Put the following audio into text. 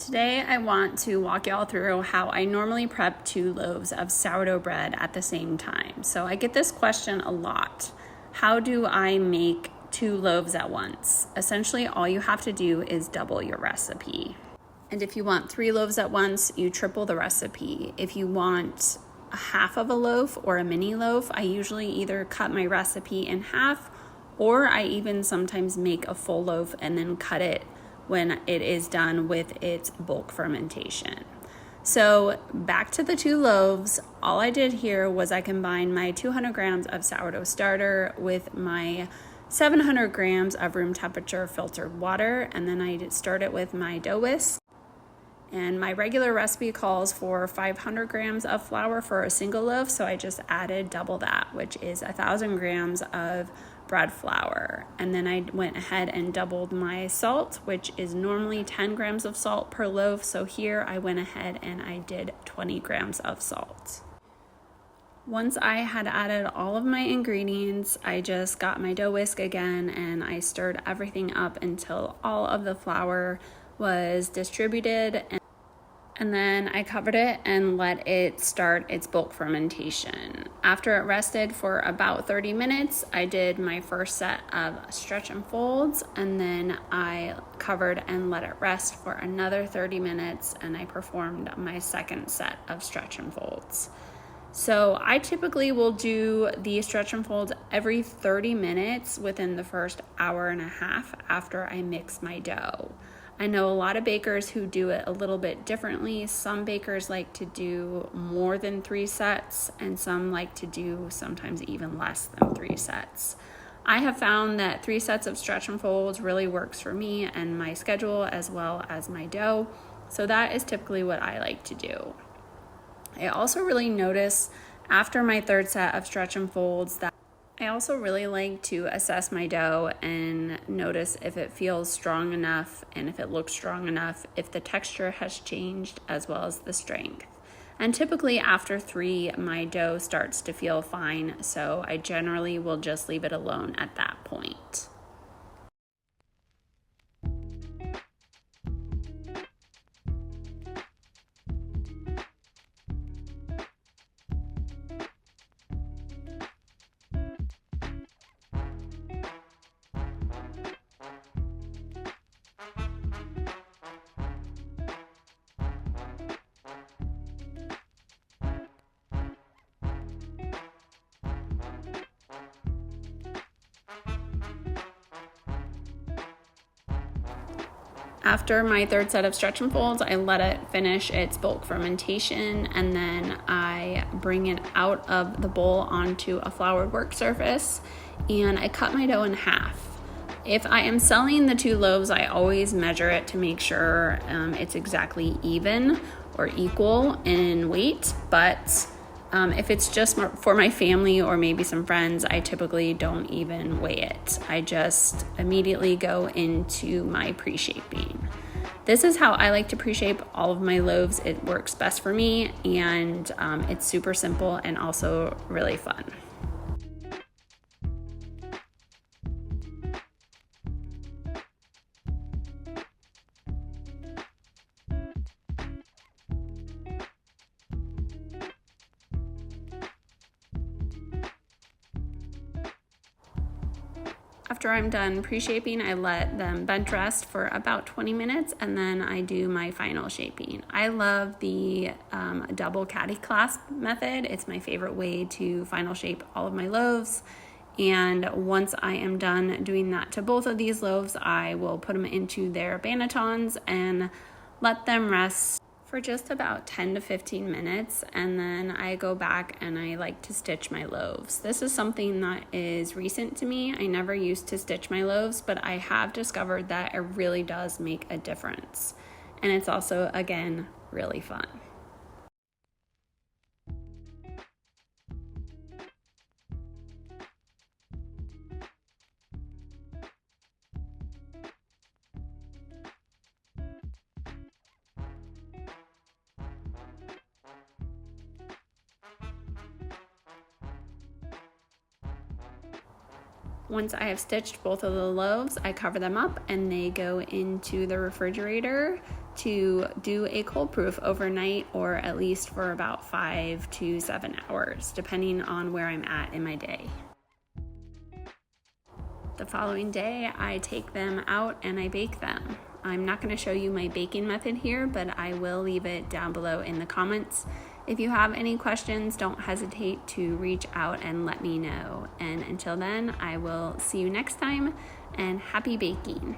Today I want to walk y'all through how I normally prep 2 loaves of sourdough bread at the same time. So I get this question a lot. How do I make 2 loaves at once? Essentially, all you have to do is double your recipe. And if you want 3 loaves at once, you triple the recipe. If you want a half of a loaf or a mini loaf, I usually either cut my recipe in half, or I even sometimes make a full loaf and then cut it when it is done with its bulk fermentation. So back to the 2 loaves, all I did here was I combined my 200 grams of sourdough starter with my 700 grams of room temperature filtered water, and then I started with my dough whisk. And my regular recipe calls for 500 grams of flour for a single loaf, so I just added double that, which is 1,000 grams of bread flour. And then I went ahead and doubled my salt, which is normally 10 grams of salt per loaf. So here I went ahead and I did 20 grams of salt. Once I had added all of my ingredients, I just got my dough whisk again and I stirred everything up until all of the flour was distributed. And then I covered it and let it start its bulk fermentation. After it rested for about 30 minutes, I did my first set of stretch and folds, and then I covered and let it rest for another 30 minutes, and I performed my second set of stretch and folds. So I typically will do the stretch and folds every 30 minutes within the first hour and a half after I mix my dough. I know a lot of bakers who do it a little bit differently. Some bakers like to do more than 3 sets, and some like to do sometimes even less than 3 sets. I have found that 3 sets of stretch and folds really works for me and my schedule as well as my dough. So that is typically what I like to do. I also really notice after my 3rd set of stretch and folds that I also really like to assess my dough and notice if it feels strong enough and if it looks strong enough, if the texture has changed as well as the strength. And typically after 3, my dough starts to feel fine, so I generally will just leave it alone at that point. After my 3rd set of stretch and folds, I let it finish its bulk fermentation, and then I bring it out of the bowl onto a floured work surface, and I cut my dough in half. If I am selling the 2 loaves, I always measure it to make sure it's exactly even or equal in weight, but if it's just for my family or maybe some friends, I typically don't even weigh it. I just immediately go into my pre-shaping. This is how I like to pre-shape all of my loaves. It works best for me, and it's super simple and also really fun. After I'm done pre-shaping, I let them bench rest for about 20 minutes, and then I do my final shaping. I love the double caddy clasp method. It's my favorite way to final shape all of my loaves. And once I am done doing that to both of these loaves, I will put them into their bannetons and let them rest for just about 10 to 15 minutes, and then I go back and I like to stitch my loaves. This is something that is recent to me. I never used to stitch my loaves, but I have discovered that it really does make a difference. And it's also, again, really fun. Once I have stitched both of the loaves, I cover them up and they go into the refrigerator to do a cold proof overnight, or at least for about 5 to 7 hours, depending on where I'm at in my day. The following day, I take them out and I bake them. I'm not going to show you my baking method here, but I will leave it down below in the comments. If you have any questions, don't hesitate to reach out and let me know. And until then, I will see you next time, and happy baking.